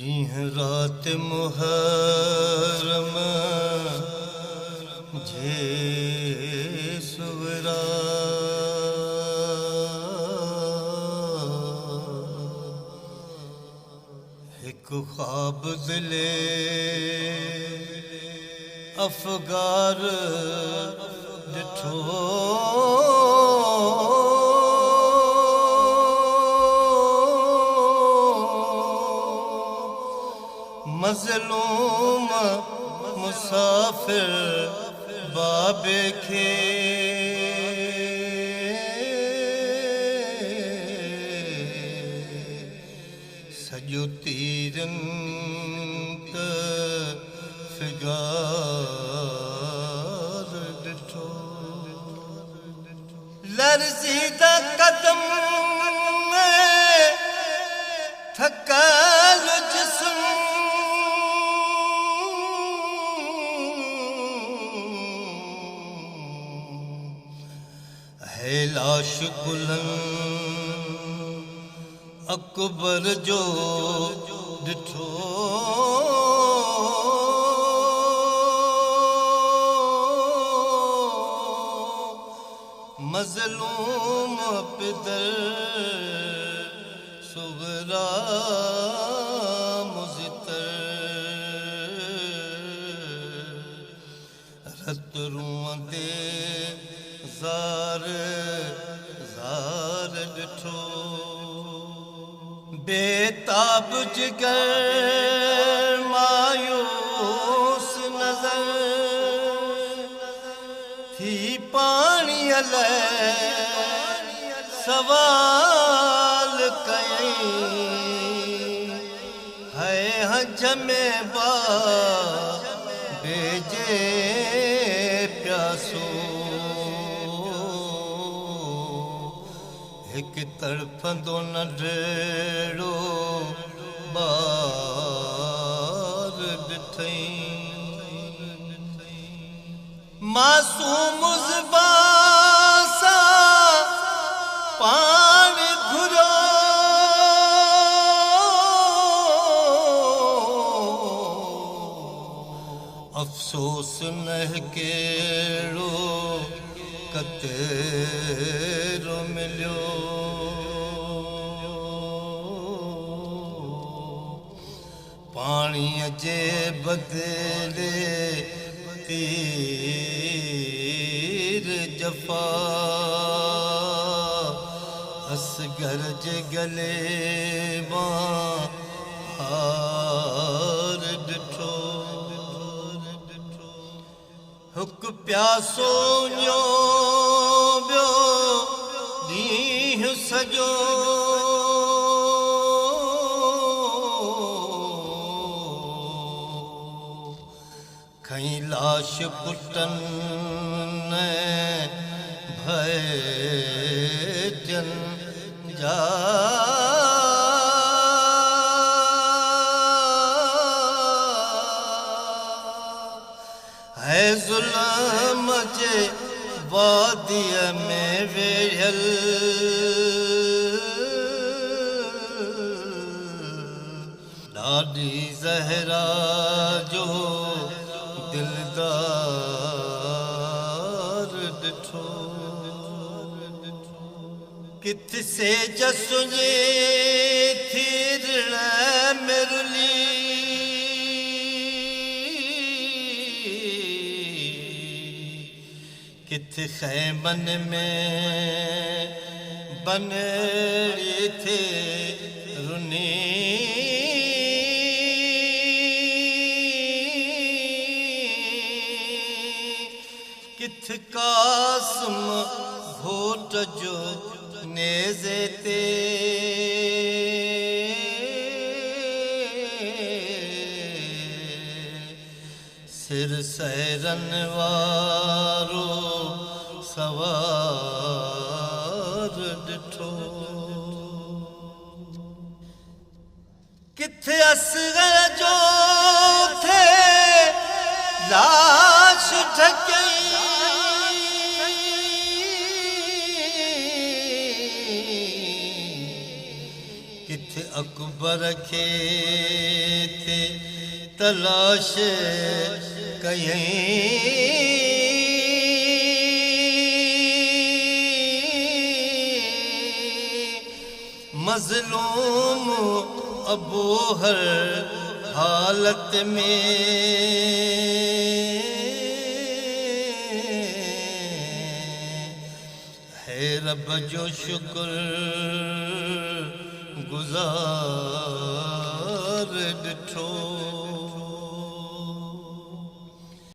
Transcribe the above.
ॾींहुं राति मुहर्रम जे सुवरा हिकु ख्वाब दिले अफ़गार ॾिठो मज़लूम मुसाफिर बाबे खे सॼो तीरनि त फिगार ॾिठो लर्ज़ीदा कदम थकल जिस्म है लाश बुलंद अकबर जो ॾिठो मज़लूम पिदर सुगरा मुज़ितर रत रूंदे ज़ार ज़ार ॾिठो बेताब जिगर मायूस नज़र थी पाणी अलाए सवाल कयईं है हज में बा बेजे प्यासो हिकु तड़फंदो नंढड़ो ॿार ॾिठईं मासूम ज़ुबान सां पाणी घुरियो अफ़सोस न कहिड़ो कतेरो मिलियो पाणीअ जे बदिले तीर जफ़ा असगर जे गले मां हार ॾिठो हुक प्यासो ञो ॿियो ॾींहुं सॼो खईं लाश पुटनि भय जन जा है ज़ुल्म जे वादीअ में वेढ़ियल ॾाढी ज़हरा जो दिलदार ॾिठो किथ से जसुञे थीरण मिरली किथ खैमन में बनड़ी थे रुनी किथ कासम घोट जो नेज़े ते सिर सहरन वारो सवार ॾिठो किथे असगर जो थे लाश ढकई अकबर खे थे तलाश कयईं मज़लूम अबू हर हालत में है रब जो शुक्र गुज़ार ॾिठो।